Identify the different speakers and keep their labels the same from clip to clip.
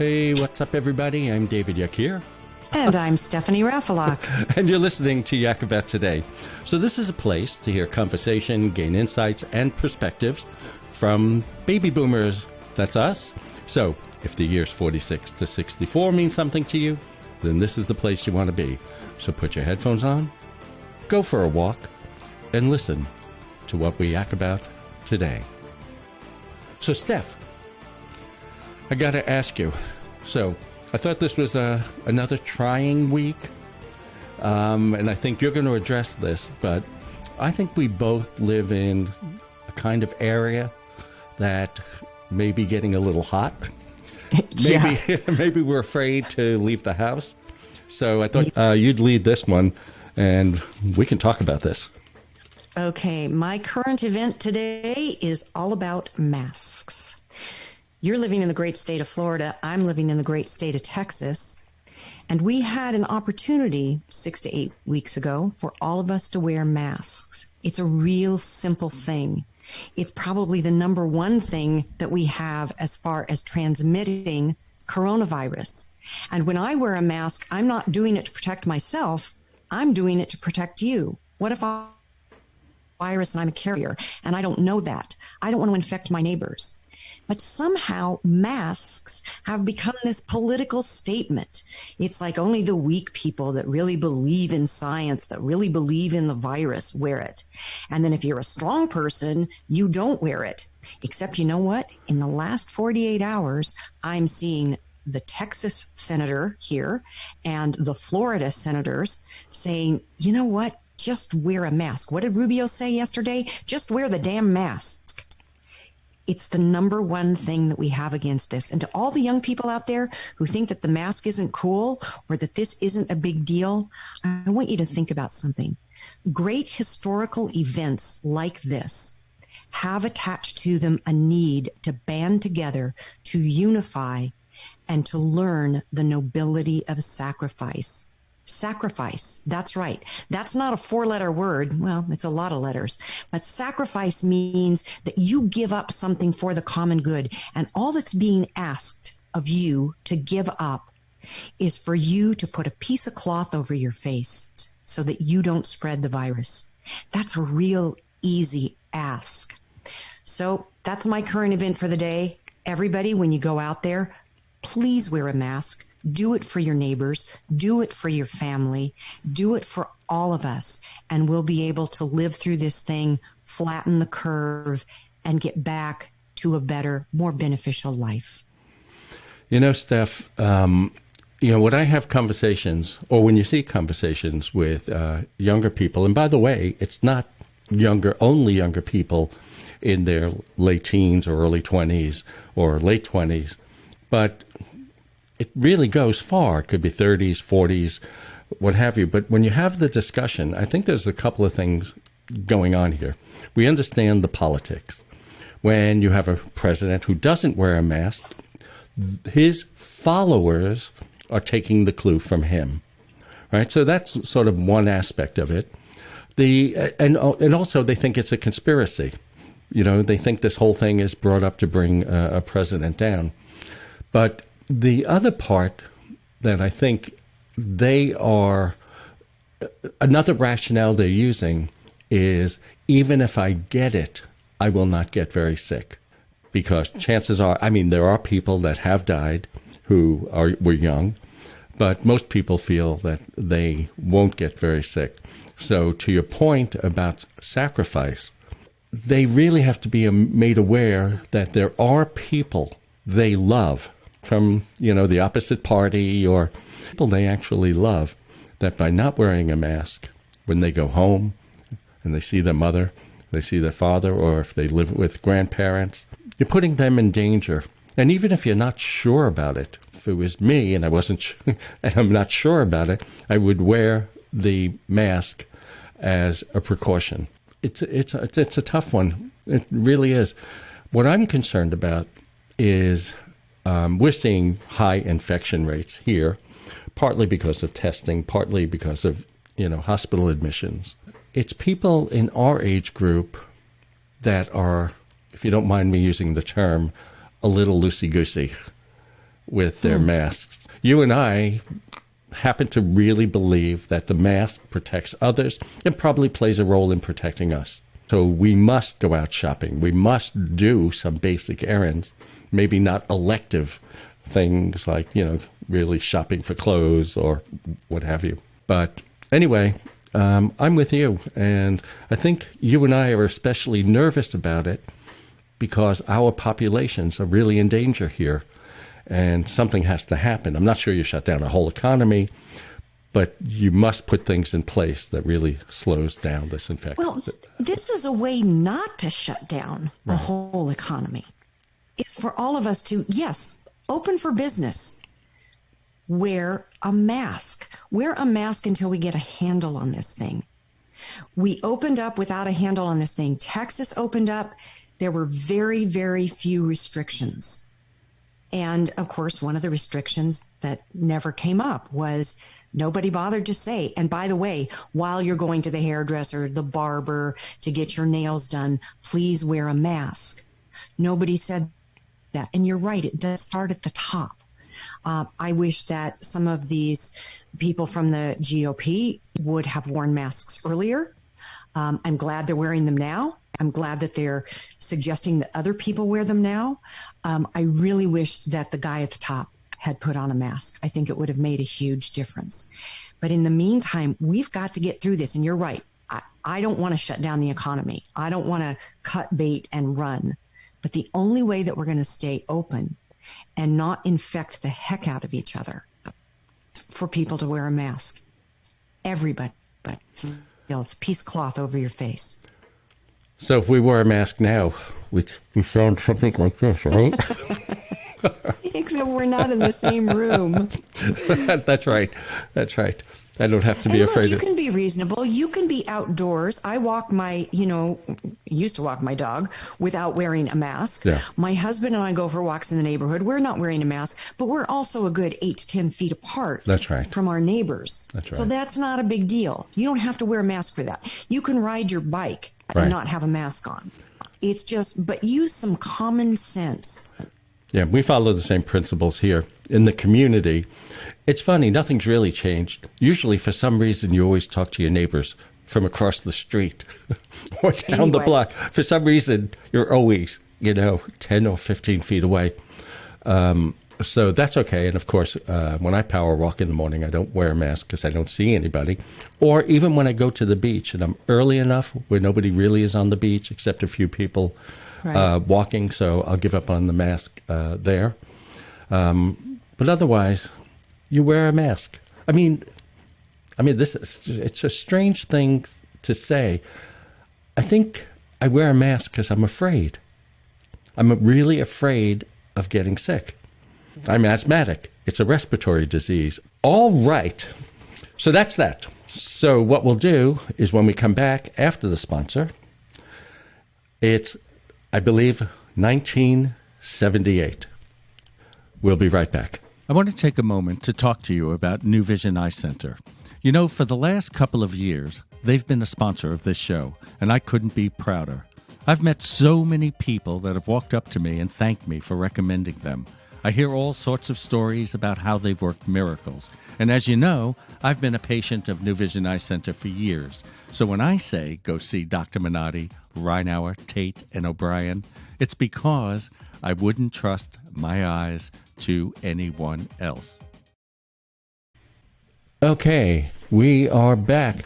Speaker 1: Hey, what's up, everybody? I'm David Yakir.
Speaker 2: And I'm Stephanie Raffelock.
Speaker 1: And you're listening to Yak About Today. So this is a place to hear conversation, gain insights, and perspectives from baby boomers. That's us. So if the years 46 to 64 mean something to you, then this is the place you want to be. So put your headphones on, go for a walk, and listen to what we yak about today. So Steph, I got to ask you. So I thought this was another trying week, and I think you're going to address this, but I think we both live in a kind of area that may be getting a little hot. Maybe we're afraid to leave the house. So I thought you'd lead this one, and we can talk about this.
Speaker 2: Okay, my current event today is all about masks. You're living in the great state of Florida. I'm living in the great state of Texas. And we had an opportunity 6 to 8 weeks ago for all of us to wear masks. It's a real simple thing. It's probably the number one thing that we have as far as transmitting coronavirus. And when I wear a mask, I'm not doing it to protect myself. I'm doing it to protect you. What if I'm a virus and I'm a carrier and I don't know that? I don't want to infect my neighbors. But somehow masks have become this political statement. It's like only the weak people that really believe in science, that really believe in the virus, wear it. And then if you're a strong person, you don't wear it. Except you know what? In the last 48 hours, I'm seeing the Texas senator here and the Florida senators saying, you know what? Just wear a mask. What did Rubio say yesterday? Just wear the damn mask. It's the number one thing that we have against this. And to all the young people out there who think that the mask isn't cool or that this isn't a big deal, I want you to think about something. Great historical events like this have attached to them a need to band together, to unify, and to learn the nobility of sacrifice. Sacrifice. That's right. That's not a 4-letter word. Well, it's a lot of letters. But sacrifice means that you give up something for the common good. And all that's being asked of you to give up is for you to put a piece of cloth over your face so that you don't spread the virus. That's a real easy ask. So that's my current event for the day. Everybody, when you go out there, please wear a mask. Do it for your neighbors. Do it for your family. Do it for all of us. And we'll be able to live through this thing, flatten the curve, and get back to a better, more beneficial life.
Speaker 1: You know, Steph, when I have conversations, or when you see conversations with younger people, and by the way, it's not only younger people in their late teens or early 20s or late 20s, but it really goes far. It could be 30s, 40s, what have you. But when you have the discussion, I think there's a couple of things going on here. We understand the politics. When you have a president who doesn't wear a mask, his followers are taking the clue from him, right? So that's sort of one aspect of it. And also they think it's a conspiracy. You know, they think this whole thing is brought up to bring a president down. But the other part that I think another rationale they're using is, even if I get it, I will not get very sick. Because chances are, there are people that have died who were young, but most people feel that they won't get very sick. So to your point about sacrifice, they really have to be made aware that there are people they love from, the opposite party or people they actually love, that by not wearing a mask, when they go home and they see their mother, they see their father, or if they live with grandparents, you're putting them in danger. And even if you're not sure about it, if it was me and I wasn't, and I'm not sure about it, I would wear the mask as a precaution. It's a tough one. It really is. What I'm concerned about is we're seeing high infection rates here, partly because of testing, partly because of, hospital admissions. It's people in our age group that are, if you don't mind me using the term, a little loosey-goosey. with their masks. You and I happen to really believe that the mask protects others and probably plays a role in protecting us. So we must go out shopping. We must do some basic errands, maybe not elective things like, really shopping for clothes or what have you. But anyway, I'm with you. And I think you and I are especially nervous about it because our populations are really in danger here. And something has to happen. I'm not sure you shut down a whole economy, but you must put things in place that really slows down this infection.
Speaker 2: Well, this is a way not to shut down the whole economy. It's for all of us to, yes, open for business. Wear a mask. Wear a mask until we get a handle on this thing. We opened up without a handle on this thing. Texas opened up. There were very, very few restrictions. And of course, one of the restrictions that never came up was nobody bothered to say, and by the way, while you're going to the hairdresser, the barber, to get your nails done, please wear a mask. Nobody said that. And you're right, it does start at the top. I wish that some of these people from the GOP would have worn masks earlier. I'm glad they're wearing them now. I'm glad that they're suggesting that other people wear them now. I really wish that the guy at the top had put on a mask. I think it would have made a huge difference. But in the meantime, we've got to get through this. And you're right. I don't want to shut down the economy. I don't want to cut bait and run. But the only way that we're going to stay open and not infect the heck out of each other for people to wear a mask. Everybody. But it's piece cloth over your face.
Speaker 1: So if we wear a mask now, we sound something like this, right?
Speaker 2: Except we're not in the same room.
Speaker 1: That's right. That's right. I don't have to be afraid.
Speaker 2: You can be reasonable. You can be outdoors. I walk used to walk my dog without wearing a mask.
Speaker 1: Yeah.
Speaker 2: My husband and I go for walks in the neighborhood. We're not wearing a mask, but we're also a good 8 to 10 feet apart.
Speaker 1: That's right.
Speaker 2: From our neighbors.
Speaker 1: That's right.
Speaker 2: So that's not a big deal. You don't have to wear a mask for that. You can ride your bike and not have a mask on. It's just, but use some common sense.
Speaker 1: Yeah, we follow the same principles here in the community. It's funny, nothing's really changed. Usually, for some reason, you always talk to your neighbors from across the street or down the block. For some reason, you're always, 10 or 15 feet away. So that's okay. And of course, when I power walk in the morning, I don't wear a mask because I don't see anybody. Or even when I go to the beach and I'm early enough where nobody really is on the beach except a few people walking, so I'll give up on the mask there. But otherwise, you wear a mask. I mean, it's a strange thing to say. I think I wear a mask because I'm afraid. I'm really afraid of getting sick. I'm asthmatic. It's a respiratory disease. All right. So that's that. So what we'll do is when we come back after the sponsor, it's, I believe, 1978. We'll be right back.
Speaker 3: I want to take a moment to talk to you about New Vision Eye Center. For the last couple of years, they've been a sponsor of this show, and I couldn't be prouder. I've met so many people that have walked up to me and thanked me for recommending them. I hear all sorts of stories about how they've worked miracles. And as you know, I've been a patient of New Vision Eye Center for years. So when I say go see Dr. Minotti, Reinauer, Tate, and O'Brien, it's because I wouldn't trust my eyes to anyone else.
Speaker 1: Okay, we are back.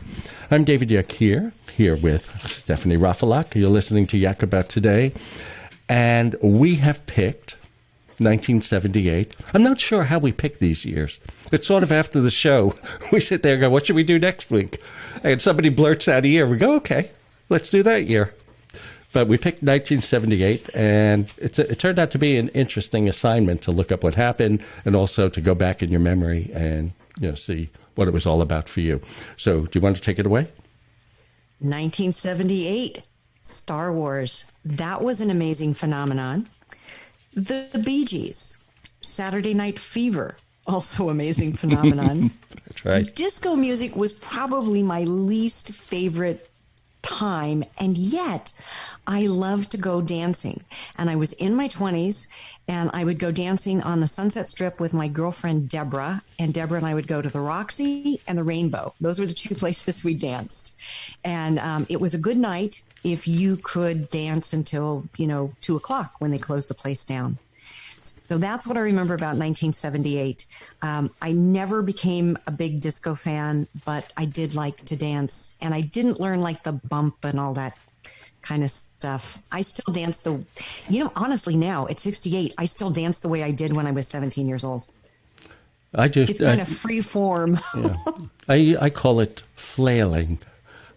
Speaker 1: I'm David Yakir, here with Stephanie Raffelock. You're listening to Yak About Today. And we have picked 1978. I'm not sure how we pick these years. It's sort of after the show. We sit there and go, what should we do next week? And somebody blurts out a year. We go, okay, let's do that year. But we picked 1978, and it turned out to be an interesting assignment to look up what happened and also to go back in your memory and see what it was all about for you. So do you want to take it away?
Speaker 2: 1978, Star Wars. That was an amazing phenomenon. The Bee Gees, Saturday Night Fever, also amazing phenomenon.
Speaker 1: That's right.
Speaker 2: Disco music was probably my least favorite time. And yet I love to go dancing. And I was in my 20s and I would go dancing on the Sunset Strip with my girlfriend, Deborah. And Deborah and I would go to the Roxy and the Rainbow. Those were the two places we danced. And it was a good night if you could dance until, 2 o'clock when they closed the place down. So that's what I remember about 1978. I never became a big disco fan, but I did like to dance. And I didn't learn like the bump and all that kind of stuff. I still dance honestly now at 68, I still dance the way I did when I was 17 years old. It's kind of free form.
Speaker 1: Yeah. I call it flailing.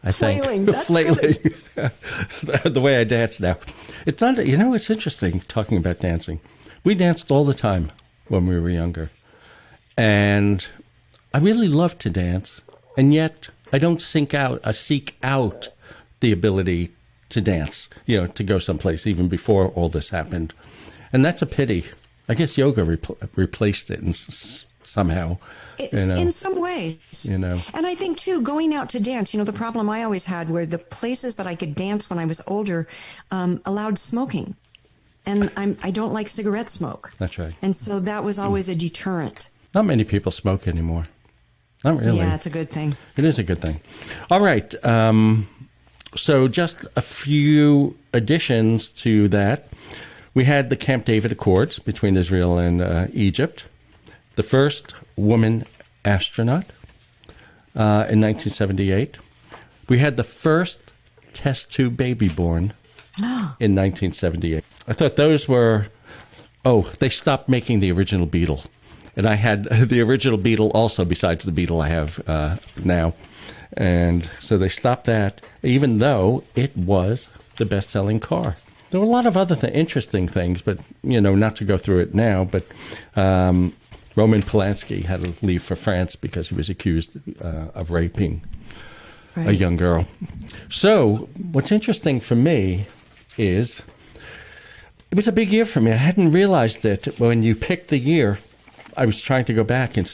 Speaker 1: I think
Speaker 2: flailing. That's
Speaker 1: flailing. The way I dance now. It's not. It's interesting talking about dancing. We danced all the time when we were younger, and I really loved to dance. And yet, I don't seek out the ability to dance. To go someplace even before all this happened, and that's a pity. I guess yoga replaced it somehow.
Speaker 2: In some ways.
Speaker 1: And
Speaker 2: I think, too, going out to dance, the problem I always had were the places that I could dance when I was older allowed smoking. And I don't like cigarette smoke.
Speaker 1: That's right.
Speaker 2: And so that was always a deterrent.
Speaker 1: Not many people smoke anymore. Not really.
Speaker 2: Yeah, it's a good thing.
Speaker 1: It is a good thing. All right. So just a few additions to that. We had the Camp David Accords between Israel and Egypt. The first woman astronaut in 1978. We had the first test tube baby born in 1978. I thought those were, they stopped making the original Beetle. And I had the original Beetle also, besides the Beetle I have now. And so they stopped that, even though it was the best-selling car. There were a lot of other interesting things, but, not to go through it now, but Roman Polanski had to leave for France because he was accused of raping a young girl. So what's interesting for me is it was a big year for me. I hadn't realized it when you picked the year. I was trying to go back and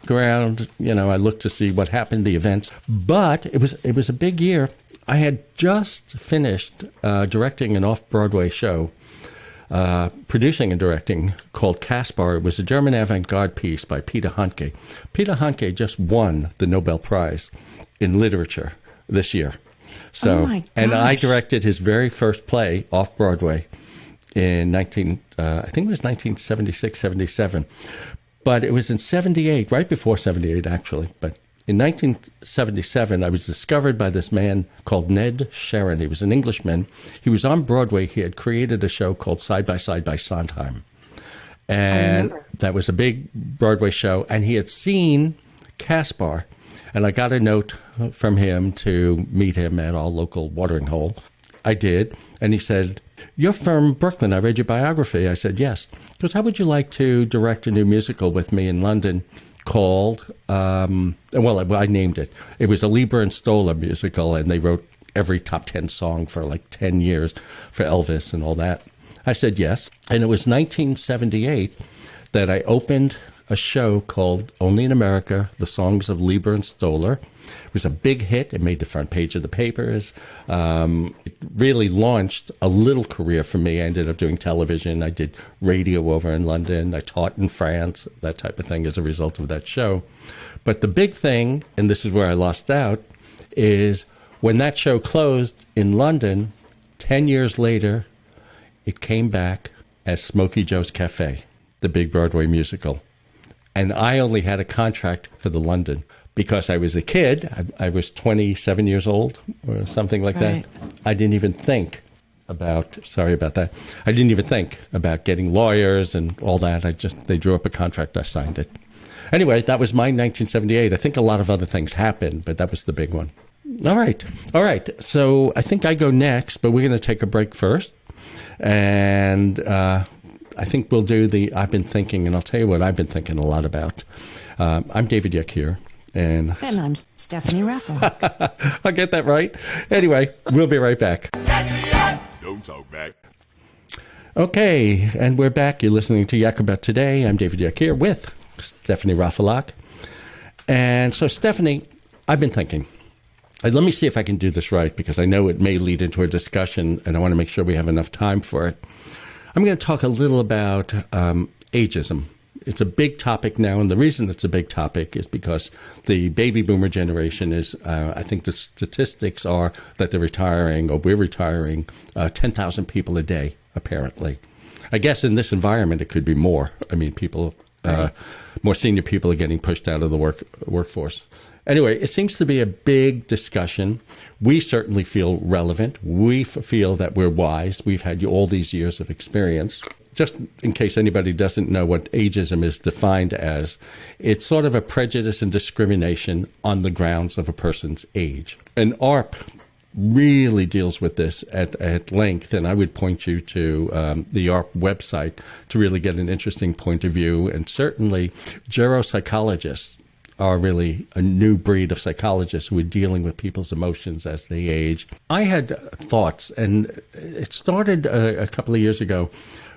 Speaker 1: go around, I looked to see what happened, the events. But it was a big year. I had just finished directing an off-Broadway show, producing and directing, called Caspar. It was a German avant-garde piece by Peter Handke. Peter Handke just won the Nobel Prize in Literature this year. So, and I directed his very first play off-Broadway in I think it was 1976, 77. But it was in 78, right before 78, actually. But in 1977, I was discovered by this man called Ned Sharon. He was an Englishman. He was on Broadway. He had created a show called Side by Side by Sondheim. And that was a big Broadway show. And he had seen Caspar. And I got a note from him to meet him at our local watering hole. I did. And he said, "You're from Brooklyn. I read your biography." I said, "Yes." He goes, "How would you like to direct a new musical with me in London called, I named it. It was a Lieber and Stoller musical, and they wrote every top 10 song for like 10 years for Elvis and all that." I said yes. And it was 1978 that I opened a show called Only in America, The Songs of Lieber and Stoller. It was a big hit. It made the front page of the papers. It really launched a little career for me. I ended up doing television. I did radio over in London. I taught in France, that type of thing as a result of that show. But the big thing, and this is where I lost out, is when that show closed in London, 10 years later, it came back as Smokey Joe's Cafe, the big Broadway musical. And I only had a contract for the London because I was a kid. I was 27 years old or something like that. I didn't even think about, sorry about that. I didn't even think about getting lawyers and all that. They drew up a contract. I signed it. Anyway, that was my 1978. I think a lot of other things happened, but that was the big one. All right. So I think I go next, but we're going to take a break first. And I think we'll do I've been thinking, and I'll tell you what I've been thinking a lot about. I'm David Yakir. And
Speaker 2: I'm Stephanie Raffelock.
Speaker 1: I'll get that right. Anyway, we'll be right back.
Speaker 4: Don't talk back.
Speaker 1: Okay, and we're back. You're listening to Yak About Today. I'm David Yakir with Stephanie Raffelock. And so, Stephanie, I've been thinking. let me see if I can do this right, because I know it may lead into a discussion, and I want to make sure we have enough time for it. I'm going to talk a little about ageism. It's a big topic now, and the reason it's a big topic is because the baby boomer generation is, I think the statistics are that they're retiring, or we're retiring, 10,000 people a day, apparently. I guess in this environment, it could be more. I mean, people, more senior people are getting pushed out of the workforce. Anyway, it seems to be a big discussion. We certainly feel relevant. We feel that we're wise. We've had all these years of experience. Just in case anybody doesn't know what ageism is defined as, it's sort of a prejudice and discrimination on the grounds of a person's age. And AARP really deals with this at length, and I would point you to the AARP website to really get an interesting point of view. And certainly geropsychologists are really a new breed of psychologists who are dealing with people's emotions as they age. I had thoughts, and it started a couple of years ago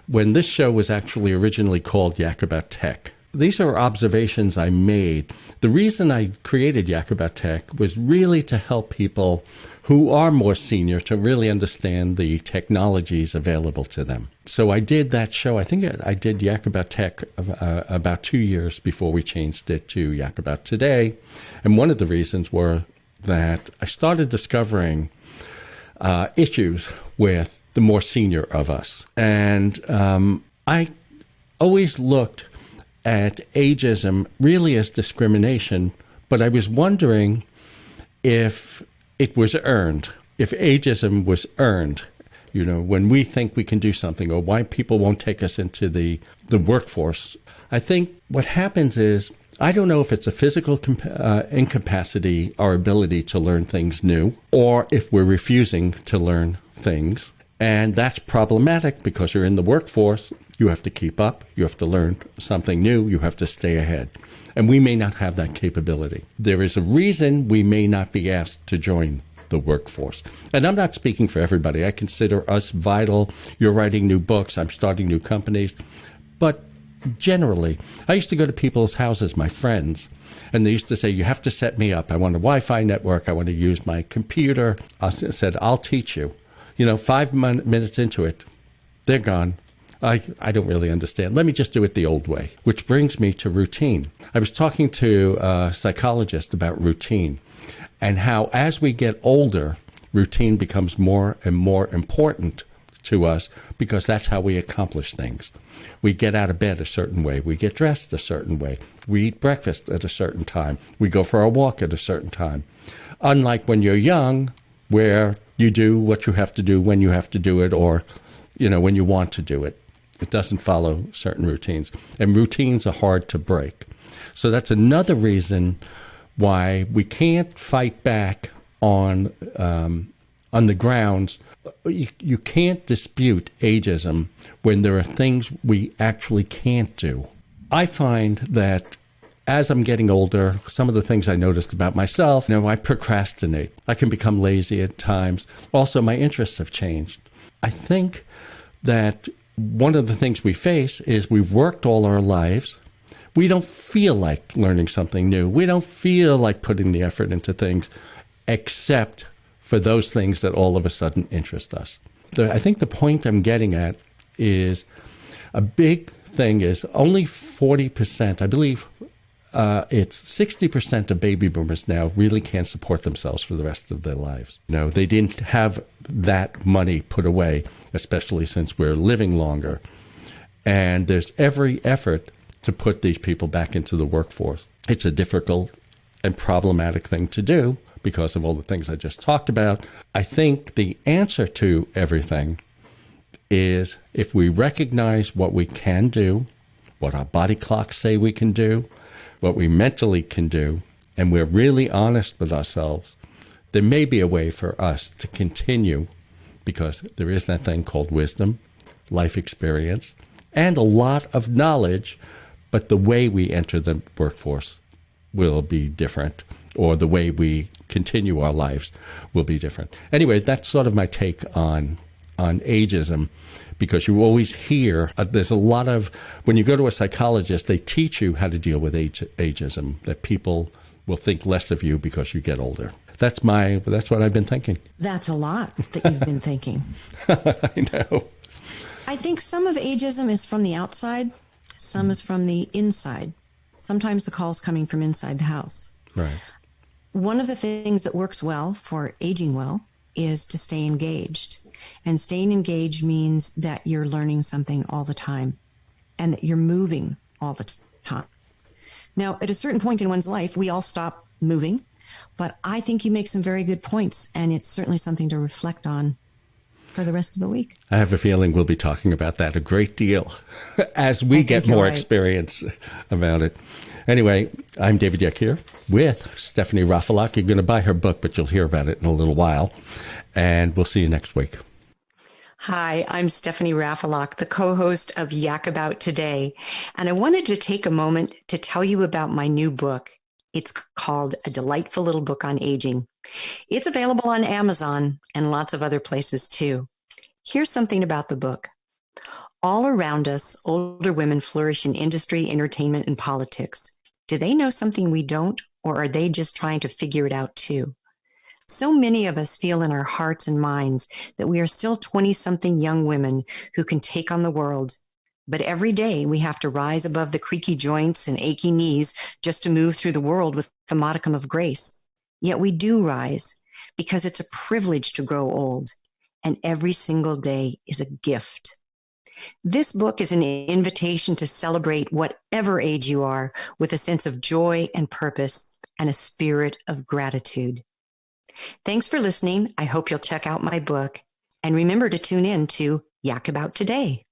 Speaker 1: when this show was actually originally called Yak About Tech. These are observations I made. The reason I created Yak About Tech was really to help people who are more senior to really understand the technologies available to them. So I did that show. I think I did Yak About Tech about 2 years before we changed it to Yak About Today. And one of the reasons were that I started discovering issues with the more senior of us. And I always looked at ageism really as discrimination, but I was wondering if it was earned, if ageism was earned, when we think we can do something, or why people won't take us into the workforce. I think what happens is, I don't know if it's a physical incapacity, our ability to learn things new, or if we're refusing to learn things. And that's problematic because you're in the workforce. You have to keep up. You have to learn something new. You have to stay ahead. And we may not have that capability. There is a reason we may not be asked to join the workforce. And I'm not speaking for everybody. I consider us vital. You're writing new books. I'm starting new companies. But generally, I used to go to people's houses, my friends, and they used to say, you have to set me up. I want a Wi-Fi network. I want to use my computer. I said, I'll teach you. 5 minutes into it, they're gone. I don't really understand. Let me just do it the old way, which brings me to routine. I was talking to a psychologist about routine and how as we get older, routine becomes more and more important to us because that's how we accomplish things. We get out of bed a certain way. We get dressed a certain way. We eat breakfast at a certain time. We go for a walk at a certain time. Unlike when you're young, where you do what you have to do when you have to do it, or, when you want to do it. It doesn't follow certain routines. And routines are hard to break. So that's another reason why we can't fight back on the grounds. You can't dispute ageism when there are things we actually can't do. I find that as I'm getting older, some of the things I noticed about myself, I procrastinate. I can become lazy at times. Also, my interests have changed. I think that one of the things we face is we've worked all our lives. We don't feel like learning something new. We don't feel like putting the effort into things, except for those things that all of a sudden interest us. I think the point I'm getting at is a big thing is only 40%, I believe, it's 60% of baby boomers now really can't support themselves for the rest of their lives. They didn't have that money put away, especially since we're living longer. And there's every effort to put these people back into the workforce. It's a difficult and problematic thing to do because of all the things I just talked about. I think the answer to everything is if we recognize what we can do, what our body clocks say we can do, what we mentally can do, and we're really honest with ourselves, there may be a way for us to continue, because there is that thing called wisdom, life experience, and a lot of knowledge, but the way we enter the workforce will be different, or the way we continue our lives will be different. Anyway, that's sort of my take on ageism, because you always hear, there's a lot of, when you go to a psychologist, they teach you how to deal with ageism, that people will think less of you because you get older. That's what I've been thinking.
Speaker 2: That's a lot that you've been thinking.
Speaker 1: I know.
Speaker 2: I think some of ageism is from the outside, some is from the inside. Sometimes the call's coming from inside the house.
Speaker 1: Right.
Speaker 2: One of the things that works well for aging well is to stay engaged. And staying engaged means that you're learning something all the time and that you're moving all the time. Now, at a certain point in one's life, we all stop moving, but I think you make some very good points, and it's certainly something to reflect on for the rest of the week.
Speaker 1: I have a feeling we'll be talking about that a great deal as we get more experience about it. Anyway, I'm David Yakir with Stephanie Raffelock. You're going to buy her book, but you'll hear about it in a little while. And we'll see you next week.
Speaker 2: Hi, I'm Stephanie Raffelock, the co-host of Yak About Today. And I wanted to take a moment to tell you about my new book. It's called A Delightful Little Book on Aging. It's available on Amazon and lots of other places too. Here's something about the book. All around us, older women flourish in industry, entertainment, and politics. Do they know something we don't, or are they just trying to figure it out too? So many of us feel in our hearts and minds that we are still 20-something young women who can take on the world. But every day we have to rise above the creaky joints and achy knees just to move through the world with a modicum of grace. Yet we do rise because it's a privilege to grow old, and every single day is a gift. This book is an invitation to celebrate whatever age you are with a sense of joy and purpose and a spirit of gratitude. Thanks for listening. I hope you'll check out my book. And remember to tune in to Yak About Today.